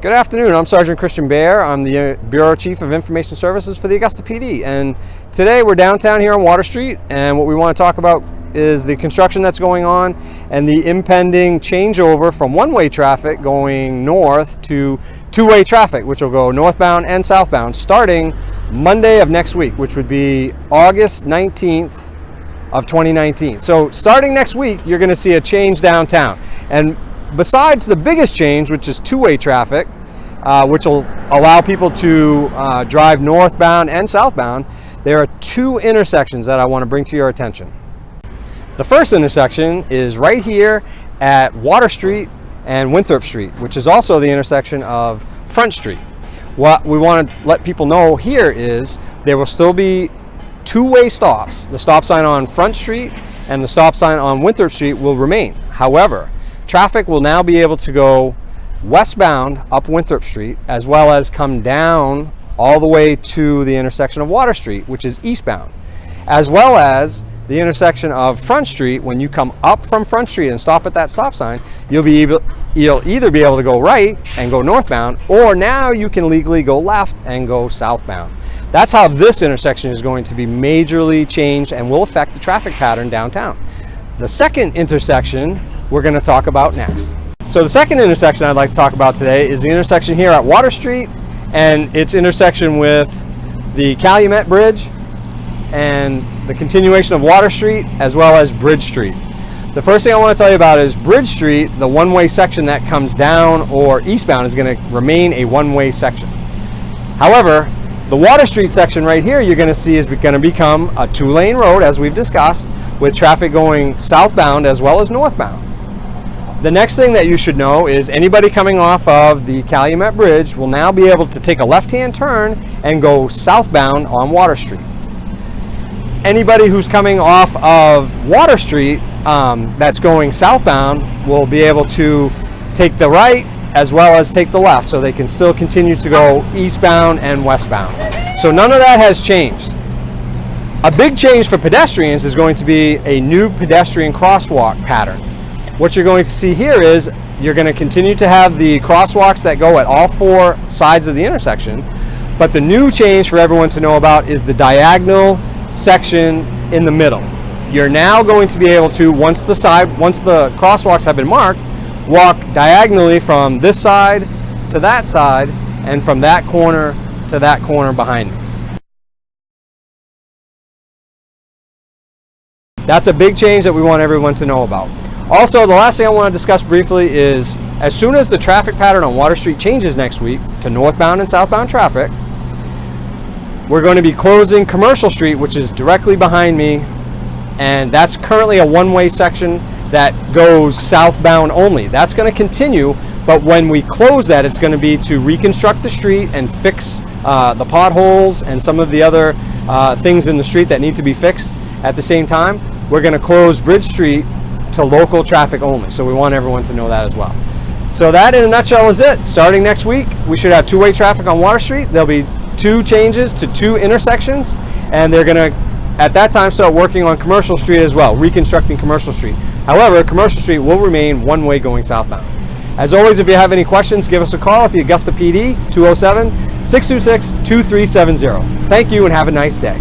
Good afternoon, I'm Sergeant Behr. I'm the Bureau Chief of Information Services for the Augusta PD, and today we're downtown here on Water Street, and what we want to talk about is the construction that's going on and the impending changeover from one-way traffic going north to two-way traffic, which will go northbound and southbound starting Monday of next week, which would be August 19th of 2019. So starting next week, you're going to see a change downtown. And besides the biggest change, which is two-way traffic, which will allow people to drive northbound and southbound, there are two intersections that I want to bring to your attention. The first intersection is right here at Water Street and Winthrop Street, which is also the intersection of Front Street. What we want to let people know here is there will still be two-way stops. The stop sign on Front Street and the stop sign on Winthrop Street will remain. However, traffic will now be able to go westbound up Winthrop Street, as well as come down all the way to the intersection of Water Street, which is eastbound, as well as the intersection of Front Street. When you come up from Front Street and stop at that stop sign, you'll either be able to go right and go northbound, or now you can legally go left and go southbound. That's how this intersection is going to be majorly changed and will affect the traffic pattern downtown. The second intersection we're going to talk about next. So the second intersection I'd like to talk about today is the intersection here at Water Street and its intersection with the Calumet Bridge and the continuation of Water Street, as well as Bridge Street. The first thing I want to tell you about is Bridge Street. The one-way section that comes down or eastbound is going to remain a one-way section. However, the Water Street section right here you're going to see is going to become a two-lane road, as we've discussed, with traffic going southbound as well as northbound. The next thing that you should know is anybody coming off of the Calumet Bridge will now be able to take a left-hand turn and go southbound on Water Street. Anybody who's coming off of Water Street that's going southbound will be able to take the right as well as take the left, so they can still continue to go eastbound and westbound. So none of that has changed. A big change for pedestrians is going to be a new pedestrian crosswalk pattern. What you're going to see here is you're going to continue to have the crosswalks that go at all four sides of the intersection, but the new change for everyone to know about is the diagonal section in the middle. You're now going to be able to, once the crosswalks have been marked, walk diagonally from this side to that side and from that corner to that corner behind me. That's a big change that we want everyone to know about. Also, the last thing I want to discuss briefly is as soon as the traffic pattern on Water Street changes next week to northbound and southbound traffic, we're going to be closing Commercial Street, which is directly behind me, and that's currently a one-way section that goes southbound only. That's going to continue, but when we close that, it's going to be to reconstruct the street and fix the potholes and some of the other things in the street that need to be fixed. At the same time, we're going to close Bridge Street to local traffic only, so we want everyone to know that as well. So that in a nutshell is it. Starting next week, we should have two-way traffic on Water Street. There'll be two changes to two intersections, and they're going to at that time start working on Commercial Street as well, reconstructing Commercial Street. However, Commercial Street will remain one way going southbound. As always, if you have any questions, give us a call at the Augusta PD, 207-626-2370. Thank you and have a nice day.